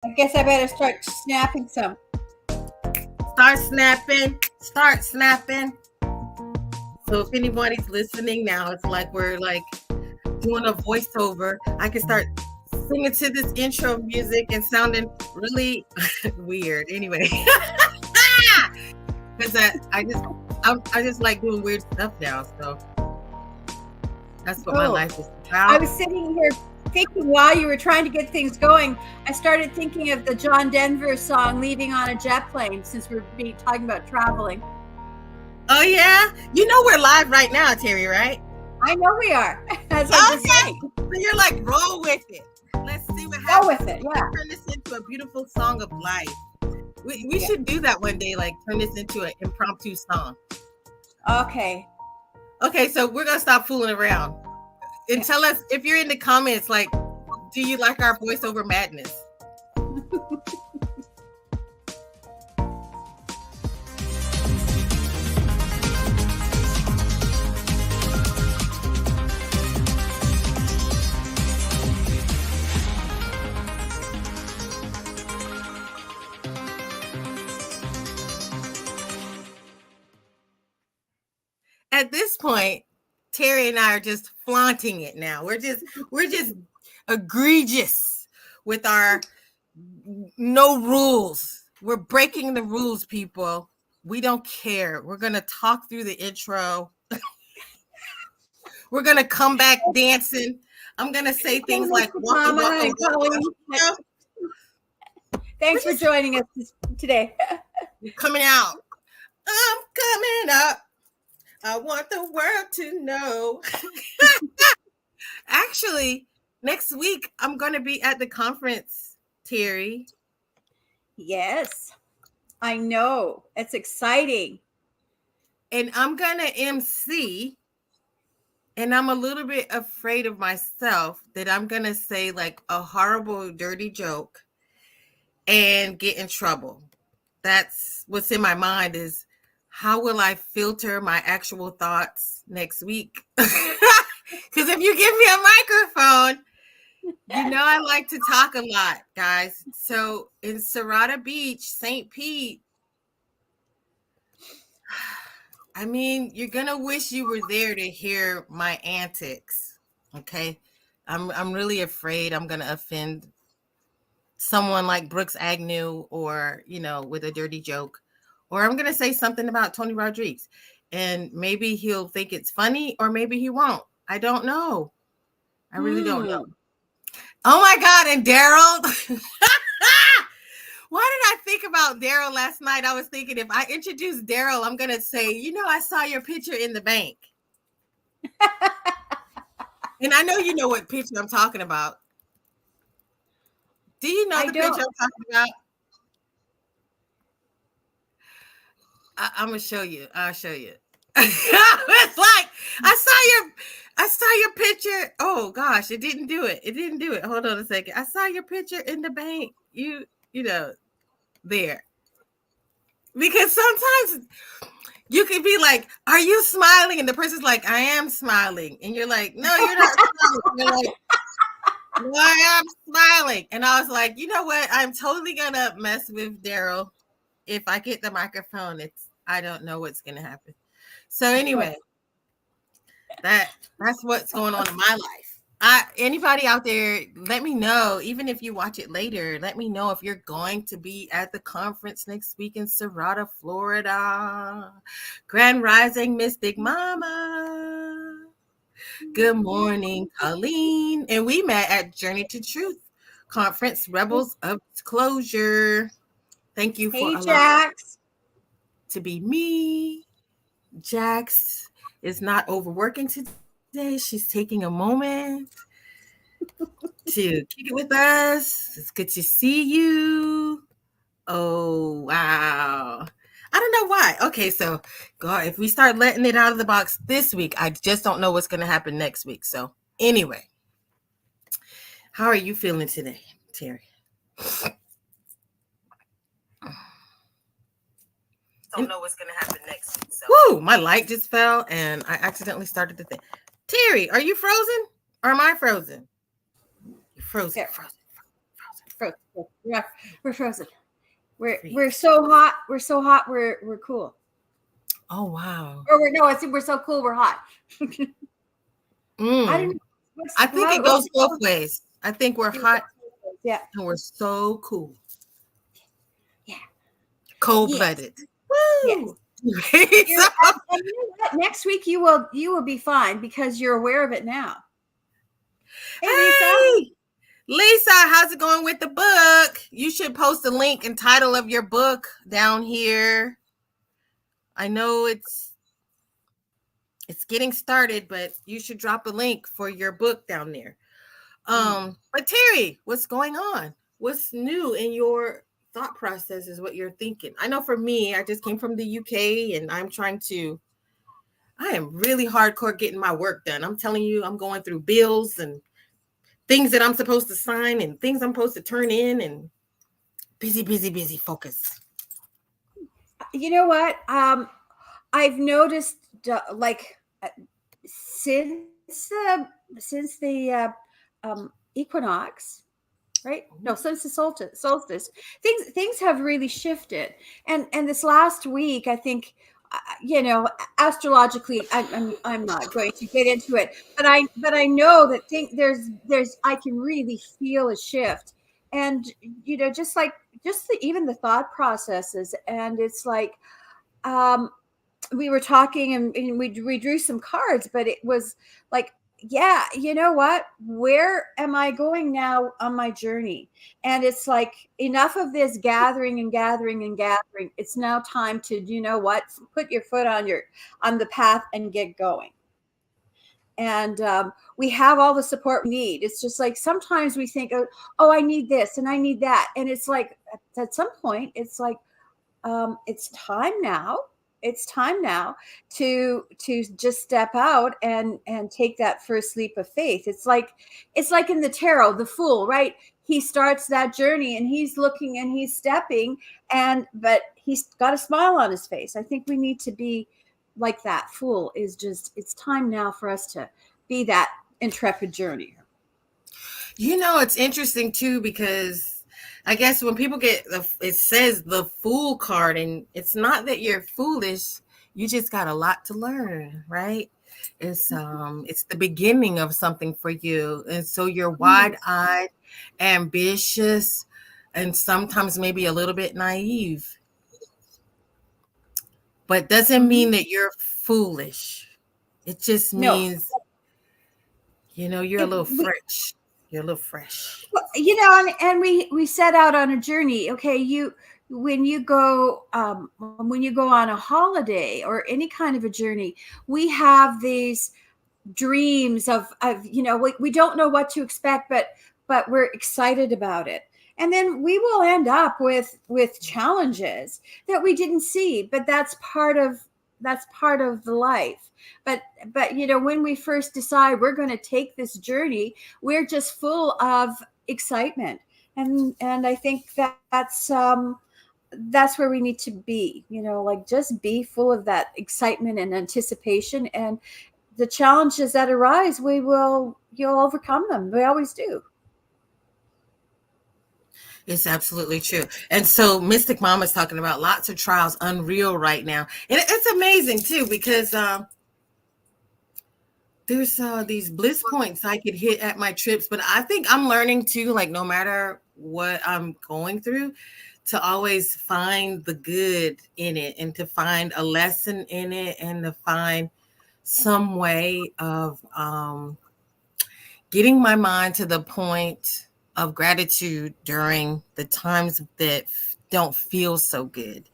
I guess I better start snapping some. Start snapping. Start snapping. So if anybody's listening now, it's like we're like doing a voiceover. I can start singing to this intro music and sounding really weird. Anyway, because I just like doing weird stuff now. So that's what my life is about. I was sitting here thinking while you were trying to get things going, I started thinking of the John Denver song "Leaving on a Jet Plane," since we're talking about traveling. Oh yeah, you know we're live right now, Terri, right? I know we are. That's what I'm saying. So you're like, roll with it. Let's see what happens. Roll with it, yeah. Turn this into a beautiful song of life. We should do that one day, like turn this into an impromptu song. Okay. Okay, so we're gonna stop fooling around. And tell us if you're in the comments, like, do you like our voiceover madness? At this point, Terri and I are just flaunting it now. We're just egregious with our no rules. We're breaking the rules, people. We don't care. We're going to talk through the intro. We're going to come back dancing. I'm going to say things like, thanks for joining us today. You're coming out. I'm coming up. I want the world to know. Actually, next week, I'm going to be at the conference, Terri. Yes, I know. It's exciting. And I'm going to MC. And I'm a little bit afraid of myself that I'm going to say like a horrible, dirty joke and get in trouble. That's what's in my mind is, how will I filter my actual thoughts next week? Because if you give me a microphone, you know I like to talk a lot, guys. So in Serrata Beach, St. Pete, I mean, you're going to wish you were there to hear my antics, okay? I'm really afraid I'm going to offend someone like Brooks Agnew or, you know, with a dirty joke. Or I'm going to say something about Tony Rodriguez, and maybe he'll think it's funny or maybe he won't. I don't know. I really don't know. Oh, my God. And Daryl. Why did I think about Daryl last night? I was thinking if I introduce Daryl, I'm going to say, you know, I saw your picture in the bank. And I know you know what picture I'm talking about. Do you know the picture I'm talking about? I'm gonna show you. I'll show you. It's like I saw your picture. Oh gosh, it didn't do it. It didn't do it. Hold on a second. I saw your picture in the bank. You know, there. Because sometimes you can be like, "Are you smiling?" And the person's like, "I am smiling," and you're like, "No, you're not smiling." You're like, "No, I am smiling." And I was like, you know what? I'm totally gonna mess with Daryl. If I get the microphone, I don't know what's gonna happen. So anyway, that's what's going on in my life. Anybody out there, let me know. Even if you watch it later, let me know if you're going to be at the conference next week in Serrata, Florida. Grand Rising Mystic Mama. Good morning, Colleen. And we met at Journey to Truth Conference, Rebels of Disclosure. Thank you for allowing Jax to be me. Jax is not overworking today. She's taking a moment to kick it with us. It's good to see you. Oh, wow. I don't know why. Okay, so God, if we start letting it out of the box this week, I just don't know what's going to happen next week. So anyway, how are you feeling today, Terri? Don't know what's going to happen next week. So. Woo, my light just fell and I accidentally started the thing. Terri, are you frozen or am I frozen? You're frozen. Yeah, we're frozen. We're so hot. We're so hot. We're cool. Oh wow. Or we're so cool. We're hot. I don't know. I think it goes both ways. I think we're hot. Yeah. And we're so cool. Yeah. Cold-blooded. Yes. Woo! And you know what? Next week you will be fine because you're aware of it now. Hey, Lisa, how's it going with the book? You should post a link and title of your book down here. I know it's getting started, but you should drop a link for your book down there. But Terri, what's going on? What's new in your thought process is what you're thinking? I know for me, I just came from the UK and I am really hardcore getting my work done. I'm telling you, I'm going through bills and things that I'm supposed to sign and things I'm supposed to turn in and busy, focus. You know what? I've noticed since the equinox, right? No, since the solstice, things have really shifted. And this last week, I think, astrologically, I'm not going to get into it, but I know that there's I can really feel a shift, and even the thought processes, and it's like, we were talking and we drew some cards, but it was like, yeah, you know what, where am I going now on my journey? And it's like, enough of this gathering and gathering and gathering. It's now time to, put your foot on the path and get going. And we have all the support we need. It's just like, sometimes we think, oh, I need this and I need that, and it's like, at some point it's like, it's time now. It's time now to just step out and take that first leap of faith. It's like in the tarot, the Fool, right? He starts that journey and he's looking and he's stepping, but he's got a smile on his face. I think we need to be like that Fool. It's time now for us to be that intrepid journey. It's interesting too, because I guess when people it says the Fool card, and it's not that you're foolish, you just got a lot to learn, right? It's the beginning of something for you, and so you're wide-eyed, ambitious, and sometimes maybe a little bit naive, but doesn't mean that you're foolish. It just means, you're a little fresh. You're a little fresh. Well, and we set out on a journey. Okay, when you go on a holiday or any kind of a journey, we have these dreams of we don't know what to expect, but we're excited about it. And then we will end up with challenges that we didn't see, but that's part of the life. But when we first decide we're going to take this journey, we're just full of excitement, and I think that's where we need to be. Like, just be full of that excitement and anticipation, and the challenges that arise, you'll overcome them. We always do. It's absolutely true. And so Mystic Mama is talking about lots of trials, unreal right now. And it's amazing too, because there's these bliss points I could hit at my trips, but I think I'm learning too, like, no matter what I'm going through, to always find the good in it, and to find a lesson in it, and to find some way of getting my mind to the point of gratitude during the times that don't feel so good.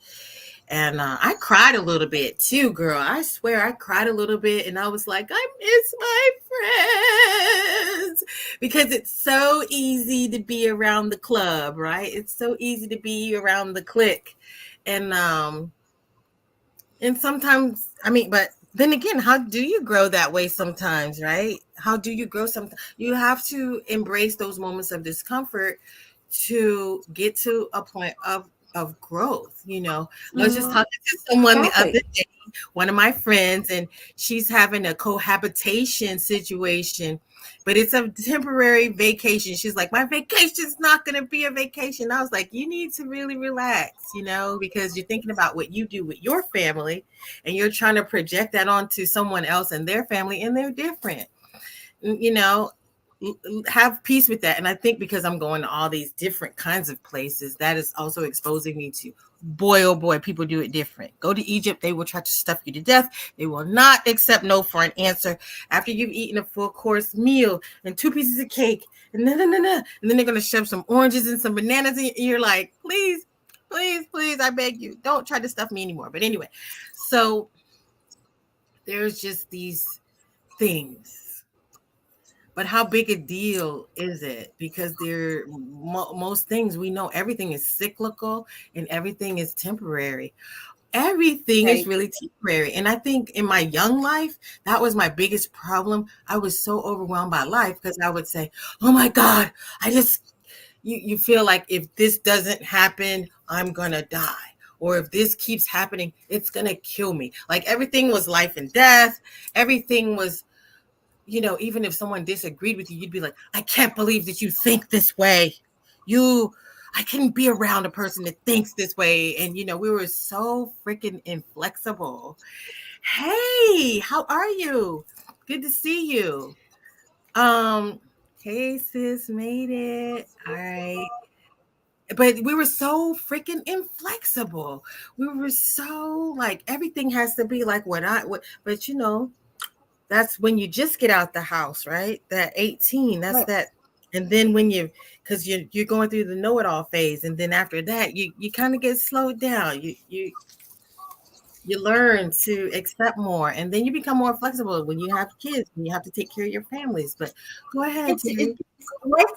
And I cried a little bit too, girl. I swear I cried a little bit, and I was like, I miss my friends, because it's so easy to be around the club, right? It's so easy to be around the clique. And sometimes, but then again, how do you grow that way sometimes, right? How do you grow sometimes? You have to embrace those moments of discomfort to get to a point of of growth. I was just Mhm. talking to someone the other Exactly. day, one of my friends, and she's having a cohabitation situation, but it's a temporary vacation. She's like, my vacation's not going to be a vacation. I was like, you need to really relax, because you're thinking about what you do with your family, and you're trying to project that onto someone else and their family, and they're different. you know have peace with that. And I think because I'm going to all these different kinds of places, that is also exposing me to, boy, oh boy, people do it different. Go to Egypt, they will try to stuff you to death. They will not accept no for an answer after you've eaten a full course meal and 2 pieces of cake, and no, no, no, no. And then they're going to shove some oranges and some bananas in, and you're like, please, please, please, I beg you, don't try to stuff me anymore. But anyway, so there's just these things. But how big a deal is it? Because most things, we know everything is cyclical and everything is temporary. Everything is Right. really temporary. And I think in my young life, that was my biggest problem. I was so overwhelmed by life because I would say, oh my God, you feel like if this doesn't happen, I'm going to die. Or if this keeps happening, it's going to kill me. Like everything was life and death. Everything was, even if someone disagreed with you, you'd be like, I can't believe that you think this way. I couldn't be around a person that thinks this way. And, we were so freaking inflexible. Hey, how are you? Good to see you. Hey, sis, made it. All right. But we were so freaking inflexible. We were so like, everything has to be like but that's when you just get out the house, right? That 18, that's Right. that. And then because you're going through the know-it-all phase, and then after that, you kind of get slowed down. You learn to accept more, and then you become more flexible when you have kids, when you have to take care of your families. But go ahead, It's Terri.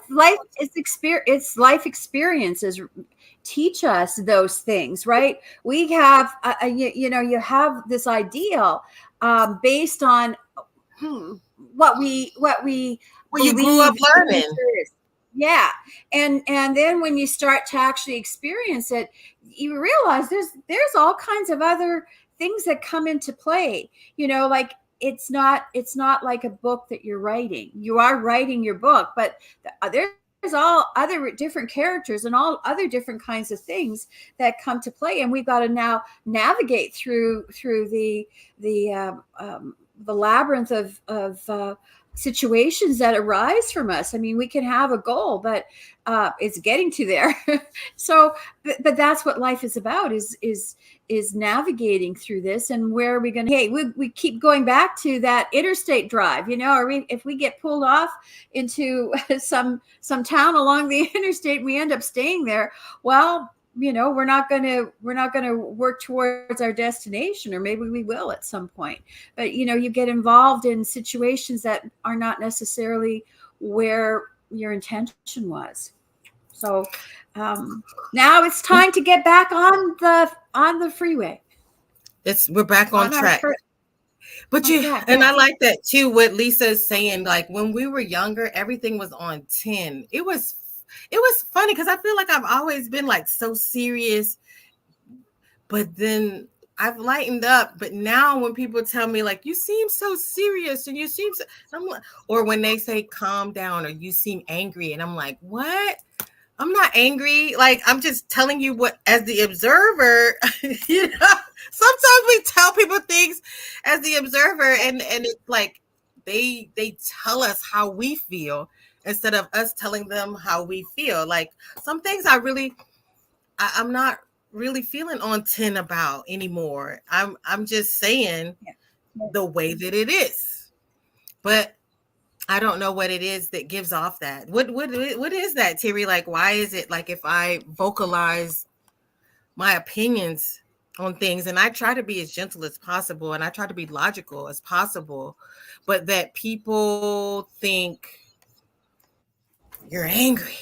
life is experience. It's life experiences teach us those things, right? We have, you have this ideal based on hmm, what we Well, you grew up believe the learning. future is. Yeah, and then when you start to actually experience it, you realize there's all kinds of other things that come into play. Like it's not like a book that you're writing. You are writing your book, but there's all other different characters and all other different kinds of things that come to play, and we've got to now navigate through the labyrinth of situations that arise from us. I mean, we can have a goal, but it's getting to there. So, but that's what life is about: is navigating through this. And where are we going to? Hey, we keep going back to that interstate drive. Or if we get pulled off into some town along the interstate, we end up staying there. Well, we're not going to work towards our destination, or maybe we will at some point. But you get involved in situations that are not necessarily where your intention was. So now it's time to get back on the freeway, We're back on on our track. But on track. and I Yeah. like that too, what Lisa is saying. Like when we were younger, everything was on 10. It was funny because I feel like I've always been like so serious, but then I've lightened up. But now when people tell me like, you seem so serious and you seem so, I'm like, or when they say calm down or you seem angry, and I'm like, what? I'm not angry. Like, I'm just telling you what, as the observer, sometimes we tell people things as the observer, and it's like they tell us how we feel instead of us telling them how we feel. Like some things I'm not really feeling on 10 about anymore. I'm just saying Yeah. the way that it is. But I don't know what it is that gives off that. What is that, Terri? Like, why is it like if I vocalize my opinions on things, and I try to be as gentle as possible and I try to be logical as possible, but that people think you're angry?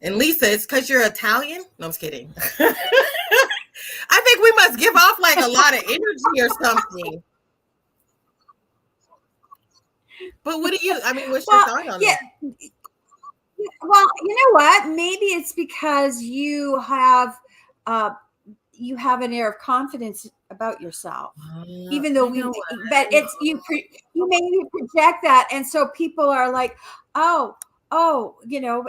And Lisa, it's because you're Italian? No, I'm just kidding. I think we must give off like a lot of energy or something. But what do you, I mean, what's your Well, thought on yeah, that? Well, you know what? Maybe it's because uh, you have an air of confidence about yourself, even though You know what? but it's you maybe project that, and so people are like, oh,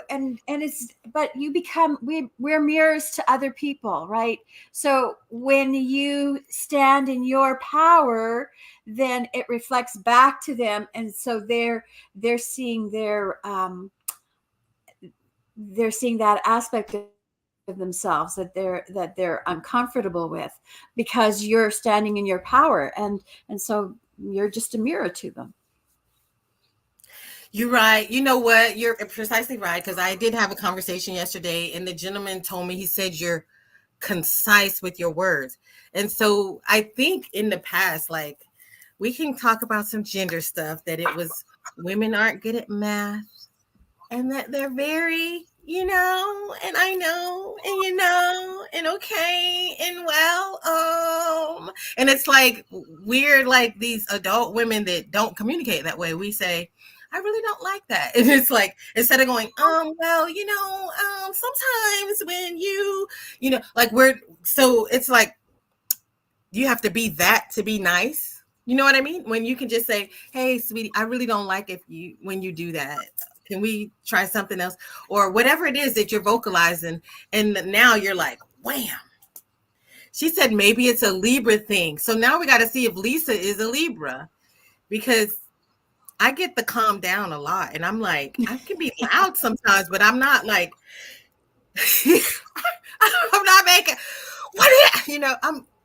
and it's, but you become, we're mirrors to other people, right? So when you stand in your power, then it reflects back to them, and so they're seeing they're seeing that aspect of themselves that they're uncomfortable with, because you're standing in your power, and so you're just a mirror to them. You're right. You know what? You're precisely right. Because I did have a conversation yesterday, and the gentleman told me, he said, you're concise with your words. And so I think in the past, like, we can talk about some gender stuff, that it was women aren't good at math, and that they're very, and I know, and and okay, and well, and it's like weird, like these adult women that don't communicate that way. We say, I really don't like that. And it's like, instead of going, well, sometimes when like so it's like, you have to be that to be nice. You know what I mean? When you can just say, hey, sweetie, I really don't like when you do that. Can we try something else? Or whatever it is that you're vocalizing. And now you're like, wham. She said maybe it's a Libra thing. So now we got to see if Lisa is a Libra, because I get the calm down a lot. And I'm like, I can be loud sometimes, but I'm not like, I'm not making,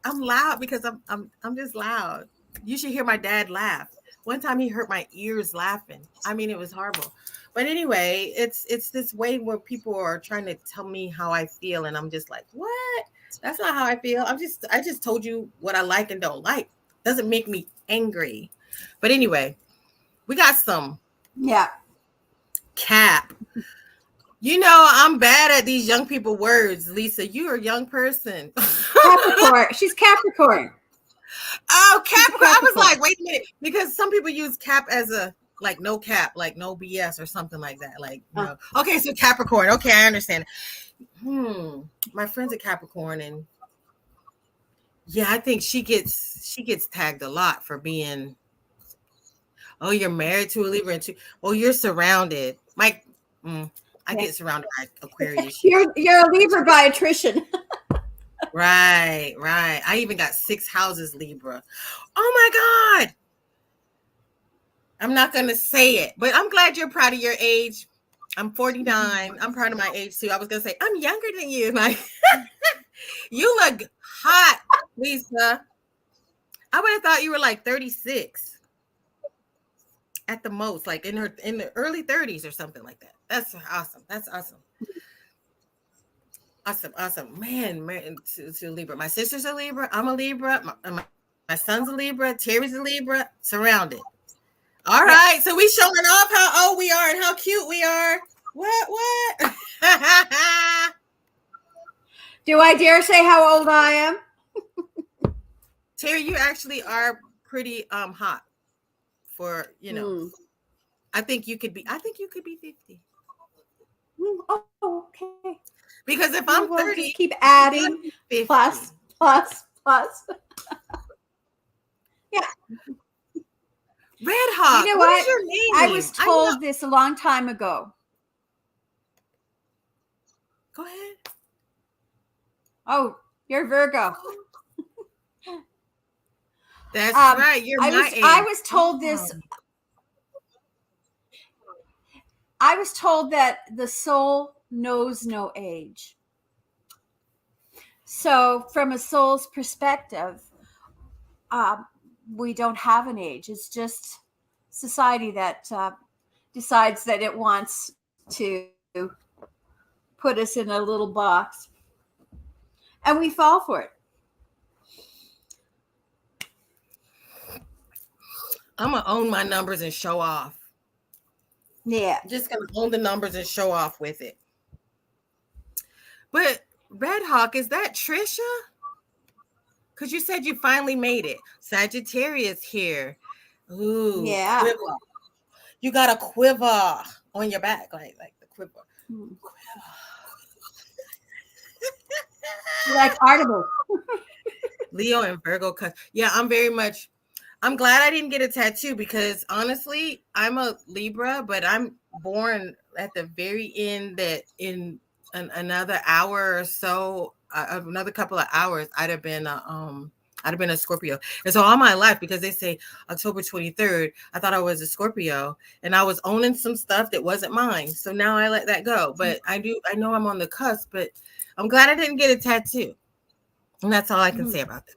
I'm loud because I'm just loud. You should hear my dad laugh. One time he hurt my ears laughing. I mean, it was horrible. But anyway, it's this way where people are trying to tell me how I feel, and I'm just like, what? That's not how I feel. I just told you what I like and don't like. Doesn't make me angry. But anyway, we got some Yeah. cap. I'm bad at these young people words, Lisa. You're a young person. Capricorn. She's Capricorn. Oh, She's a Capricorn. I was Capricorn. like, wait a minute, because some people use cap as a, like, no cap, like no BS or something like that. Like, Okay, so Capricorn. Okay, I understand. My friend's a Capricorn, and yeah, I think she gets tagged a lot for being, oh, you're married to a Libra, and you're surrounded. Mike, I Yeah. get surrounded by Aquarius. You're a Libra by attrition. Right. I even got 6 houses Libra. Oh my God. I'm not going to say it, but I'm glad you're proud of your age. I'm 49. I'm proud of my age too. I was going to say, I'm younger than you. Like, you look hot, Lisa. I would have thought you were like 36 at the most, like in the early 30s or something like that. That's awesome. That's awesome. Awesome. Man, to Libra. My sister's a Libra. I'm a Libra. My son's a Libra. Terry's a Libra. Surrounded. All right. So we showing off how old we are and how cute we are. What? Do I dare say how old I am? Terry, you actually are pretty hot for, I think you could be 50. Oh, okay. Because if I'm We'll 30, just keep adding 50. plus. Yeah. Red Hawk. You know What what? is your name? I was told this a long time ago. Go ahead. Oh, you're Virgo. That's right. You're my age. I was told this. I was told that the soul knows no age. So, from a soul's perspective, we don't have an age. It's just society that decides that it wants to put us in a little box, and we fall for it. I'm gonna own my numbers and show off. Yeah, I'm just gonna own the numbers and show off with it. But Red Hawk, is that Trisha? Because you said you finally made it. Sagittarius here. Ooh, yeah. quiver. You got a quiver on your back, like the quiver. Like Artemis. Leo and Virgo. Yeah, I'm glad I didn't get a tattoo because honestly, I'm a Libra, but I'm born at the very end that in another hour or so, another couple of hours, I'd have been a Scorpio. And so all my life, because they say October 23rd, I thought I was a Scorpio and I was owning some stuff that wasn't mine. So now I let that go. But I know I'm on the cusp, but I'm glad I didn't get a tattoo. And that's all I can say about that.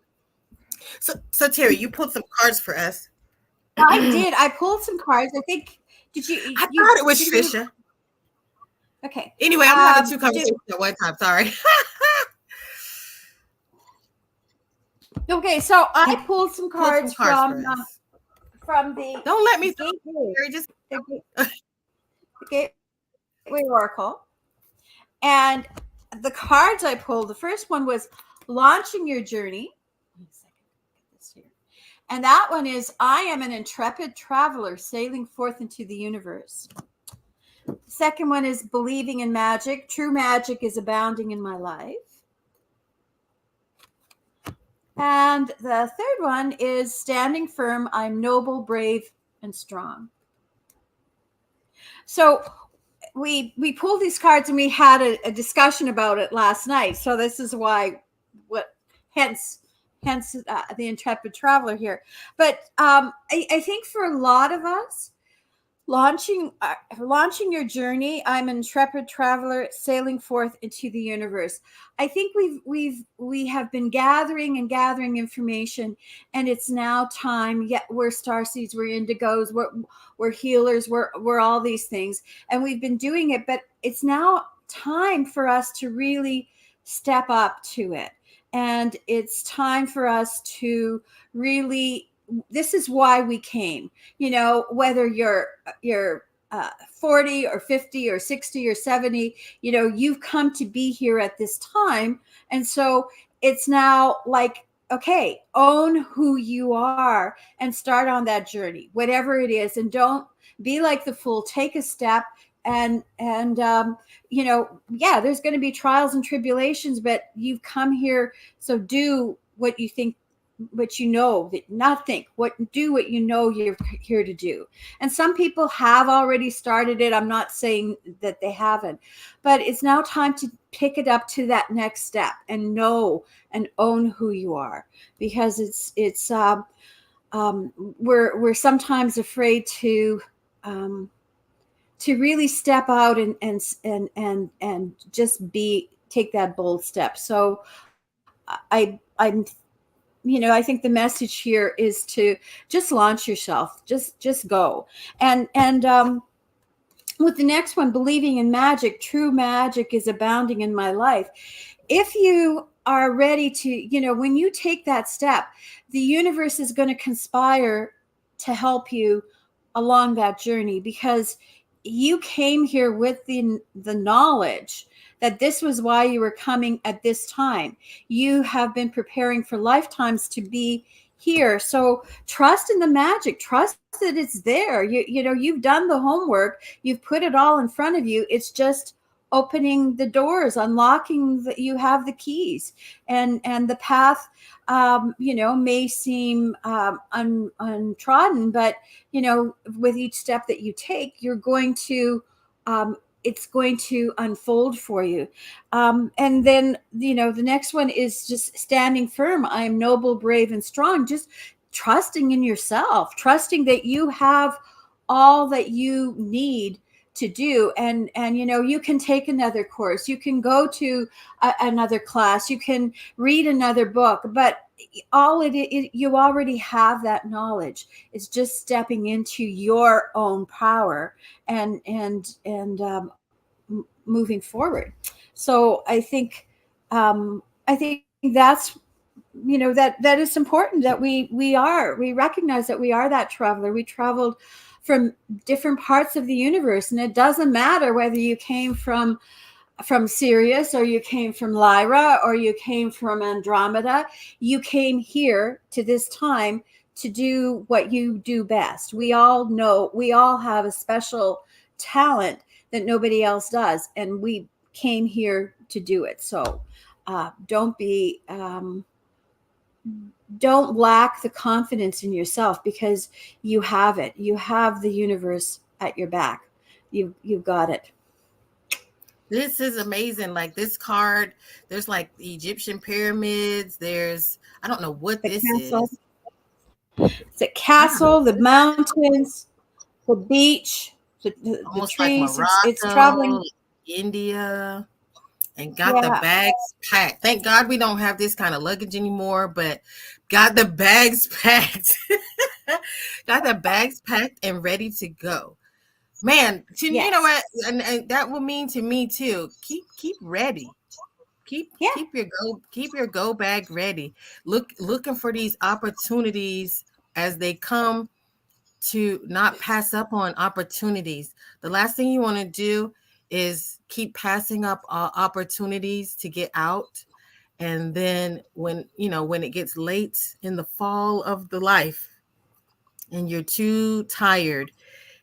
So Terri, you pulled some cards for us. I did. I pulled some cards. I think. Did you? I thought it was Trisha. Okay. Anyway, I'm having two conversations at one time. Sorry. Okay, so I pulled some cards from the Don't let me Gateway, just the Gateway Oracle, and the cards I pulled. The first one was launching your journey. And that one is, I am an intrepid traveler sailing forth into the universe. The second one is believing in magic. True magic is abounding in my life. And the third one is standing firm. I'm noble, brave, and strong. So we pulled these cards and we had a discussion about it last night. So this is why, hence the Intrepid Traveler here. But I think for a lot of us, launching your journey, I'm an intrepid traveler sailing forth into the universe. I think we have been gathering information, and it's now time. Yeah, we're starseeds, we're indigos, we're healers, we're all these things, and we've been doing it, but it's now time for us to really step up to it. And it's time for us to really, this is why we came. Whether you're 40 or 50 or 60 or 70, you've come to be here at this time. And so it's now like, okay, own who you are and start on that journey, whatever it is. And don't be like the fool. Take a step. And there's going to be trials and tribulations, but you've come here. So do what you think, what do what you know you're here to do. And some people have already started it. I'm not saying that they haven't, but it's now time to pick it up to that next step and know and own who you are, because we're sometimes afraid to really step out and just take that bold step. So I think the message here is to just launch yourself, just go. And with the next one, believing in magic, true magic is abounding in my life. If you are ready to, when you take that step, the universe is going to conspire to help you along that journey, because you came here with the knowledge that this was why you were coming at this time. You have been preparing for lifetimes to be here. So trust in the magic, trust that it's there. You've done the homework, you've put it all in front of you. It's just opening the doors, unlocking you have the keys, and the path may seem untrodden, but with each step that you take, you're going to it's going to unfold for you. And then the next one is just standing firm. I am noble, brave, and strong. Just trusting in yourself, trusting that you have all that you need to do. And you can take another course, you can go to another class, you can read another book, but you already have that knowledge. It's just stepping into your own power and moving forward. So I think that's that is important, that we recognize that we are that traveler. We traveled from different parts of the universe, and it doesn't matter whether you came from Sirius, or you came from Lyra, or you came from Andromeda. You came here to this time to do what you do best. We all know, we all have a special talent that nobody else does, and we came here to do it. So don't be don't lack the confidence in yourself, because you have it. You have the universe at your back. You've got it. This is amazing. Like this card, there's like the Egyptian pyramids. There's, I don't know what The this castle. is. It's a I don't castle, know. the mountains, the beach, the Almost like trees. It's traveling. Morocco, India, and got the Yeah. bags packed. Thank God we don't have this kind of luggage anymore, but got the bags packed. Got the bags packed and ready to go. Man, you know Yes. what? And that will mean to me too. Keep ready. Keep Yeah. keep your go bag ready. Looking for these opportunities as they come, to not pass up on opportunities. The last thing you want to do is keep passing up opportunities to get out. And then when it gets late in the fall of the life and you're too tired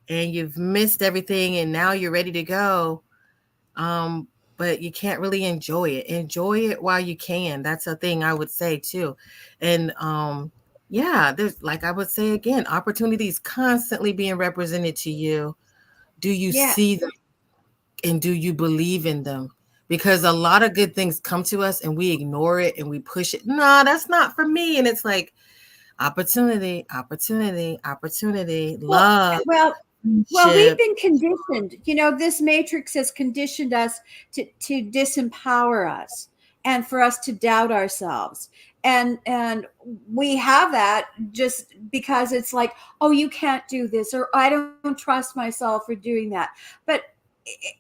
and you've missed everything and now you're ready to go, but you can't really enjoy it. Enjoy it while you can. That's a thing I would say too. And yeah, there's, like I would say again, opportunities constantly being represented to you. Do you Yeah. see them and do you believe in them? Because a lot of good things come to us and we ignore it and we push it. No, that's not for me. And it's like opportunity, opportunity, opportunity, Well, love, well, well, we've friendship. been conditioned. This matrix has conditioned us to disempower us, and for us to doubt ourselves. And we have that just because it's like, oh, you can't do this, or I don't trust myself for doing that. But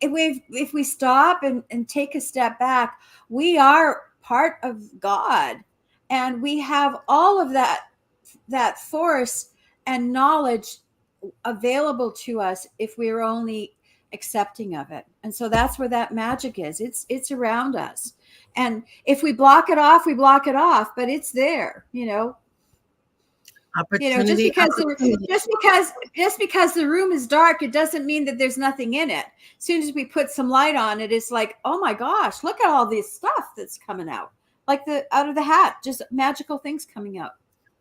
if we stop and take a step back, we are part of God, and we have all of that force and knowledge available to us if we're only accepting of it. And so that's where that magic is. It's around us. And if we block it off, we block it off, but it's there. Just Opportunity, because opportunity. the room is dark, it doesn't mean that there's nothing in it. As soon as we put some light on it, it's like, oh my gosh, look at all this stuff that's coming out, like the out of the hat, just magical things coming out.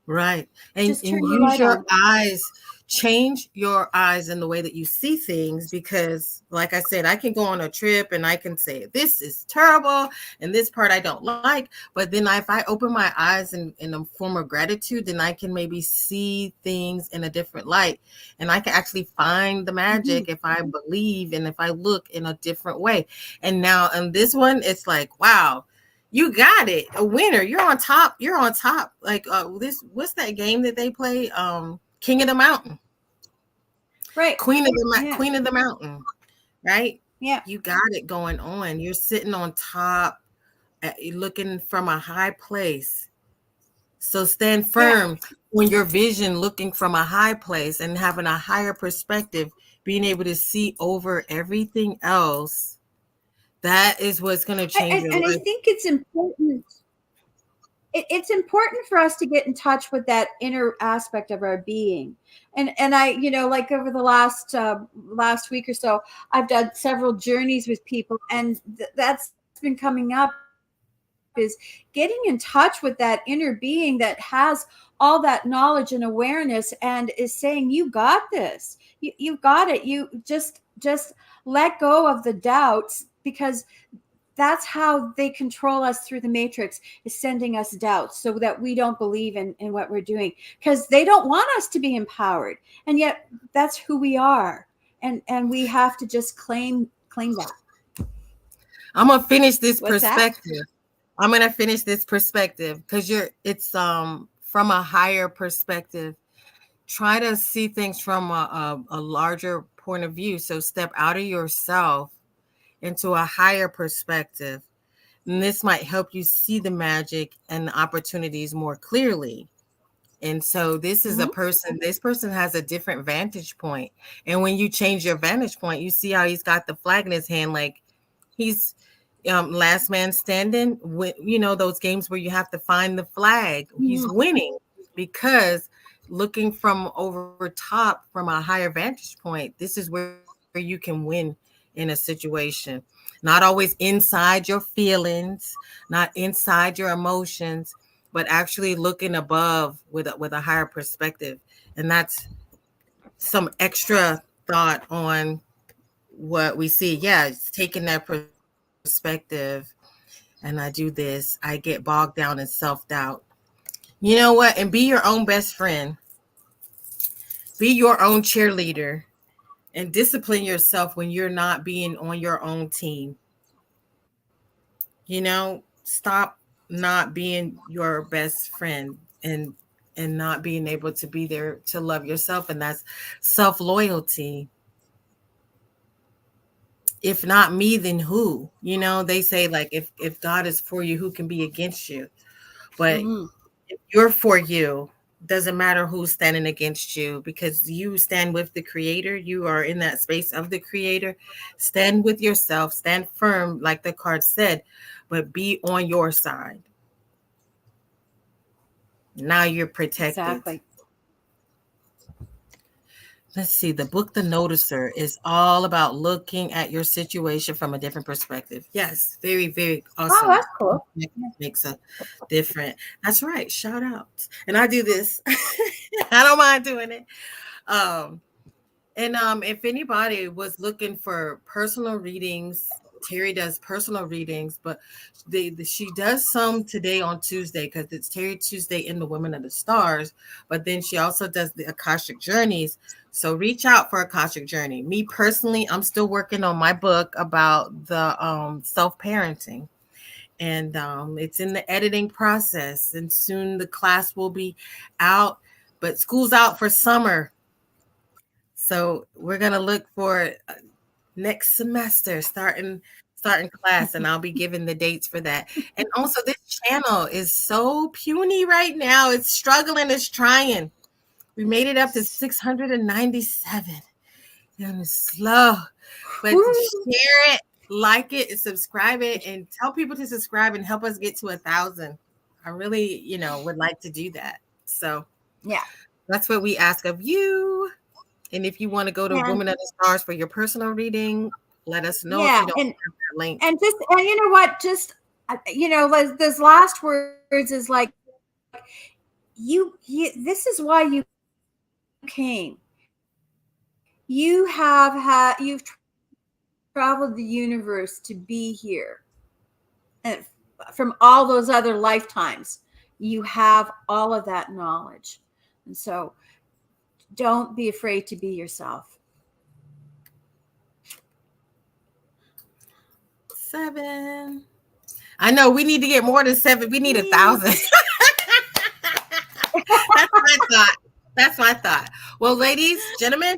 Right. Just And turn your use light your on. eyes, change your eyes in the way that you see things, because like I said, I can go on a trip and I can say this is terrible and this part I don't like, but then if I open my eyes in a form of gratitude, then I can maybe see things in a different light, and I can actually find the magic Mhm. if I believe and if I look in a different way. And now in this one, it's like, wow, you got it. A winner. You're on top. You're on top. Like what's that game that they play? King of the Mountain. Right. Yeah. Queen of the Mountain, right? Yeah. You got it going on. You're sitting on top, looking from a high place. So stand Yeah. firm when your vision, looking from a high place and having a higher perspective, being able to see over everything else. That is what's going to change your And I life. think it's important. It's important for us to get in touch with that inner aspect of our being. And I, like over the last week or so, I've done several journeys with people, and that's been coming up is getting in touch with that inner being that has all that knowledge and awareness, and is saying, you got this. You got it. You just let go of the doubts, because that's how they control us through the matrix, is sending us doubts so that we don't believe in what we're doing, because they don't want us to be empowered, and yet that's who we are. And we have to just claim that. I'm gonna finish this What's that? perspective. I'm gonna finish this perspective because it's from a higher perspective. Try to see things from a larger point of view. So step out of yourself into a higher perspective. And this might help you see the magic and the opportunities more clearly. And so Mm-hmm. this person has a different vantage point. And when you change your vantage point, you see how he's got the flag in his hand, like he's last man standing. Those games where you have to find the flag. He's Mm-hmm. winning because looking from over top from a higher vantage point, this is where you can win. You can in a situation, not always inside your feelings, not inside your emotions, but actually looking above with a higher perspective. And that's some extra thought on what we see. Yeah, it's taking that perspective. And I do this, I get bogged down in self-doubt. You know what? And be your own best friend. Be your own cheerleader and discipline yourself when you're not being on your own team. Stop not being your best friend and not being able to be there to love yourself, and that's self-loyalty. If not me, then who? They say, like, if God is for you, who can be against you? But if you're for you, doesn't matter who's standing against you, because you stand with the creator. You are in that space of the creator. Stand with yourself, stand firm, like the card said, but be on your side. Now you're protected. Exactly. Let's see. The book, The Noticer, is all about looking at your situation from a different perspective. Yes, very, very awesome. Oh, that's cool. Makes a different. That's right. Shout out. And I do this. I don't mind doing it. If anybody was looking for personal readings, Terri does personal readings, but she does some today on Tuesday, because it's Terri Tuesday in the Women of the Stars. But then she also does the Akashic Journeys. So reach out for Akashic Journey. Me personally, I'm still working on my book about the self-parenting. And it's in the editing process. And soon the class will be out. But school's out for summer. So we're going to look for next semester, starting class, and I'll be giving the dates for that. And also, this channel is so puny right now. It's struggling, it's trying. We made it up to 697. And it's slow. But share it, like it, and subscribe it, and tell people to subscribe and help us get to 1,000. I really, would like to do that. So yeah, that's what we ask of you. And if you want to go to Women of the Stars for your personal reading, let us know. Yeah, if you don't have that link. And you know what? Just those last words is like, you this is why you came. You've traveled the universe to be here, and from all those other lifetimes, you have all of that knowledge, and so don't be afraid to be yourself. 7. I know we need to get more than 7. We need 1,000. That's my thought. Well, ladies, gentlemen,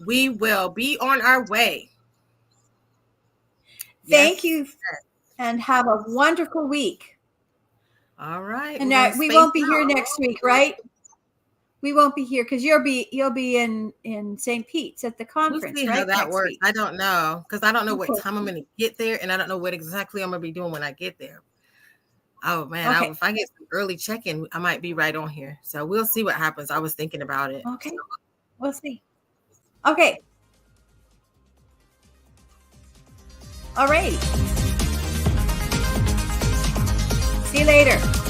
we will be on our way. Thank you, and have a wonderful week. All right. And we won't be here next week, right? We won't be here because you'll be in St. Pete's at the conference. We'll see right? how that works. Week. I don't know, because I don't know what time I'm going to get there, and I don't know what exactly I'm going to be doing when I get there. Oh man, okay. if I get some early check-in, I might be right on here. So we'll see what happens. I was thinking about it. Okay, we'll see. Okay. All right. See you later.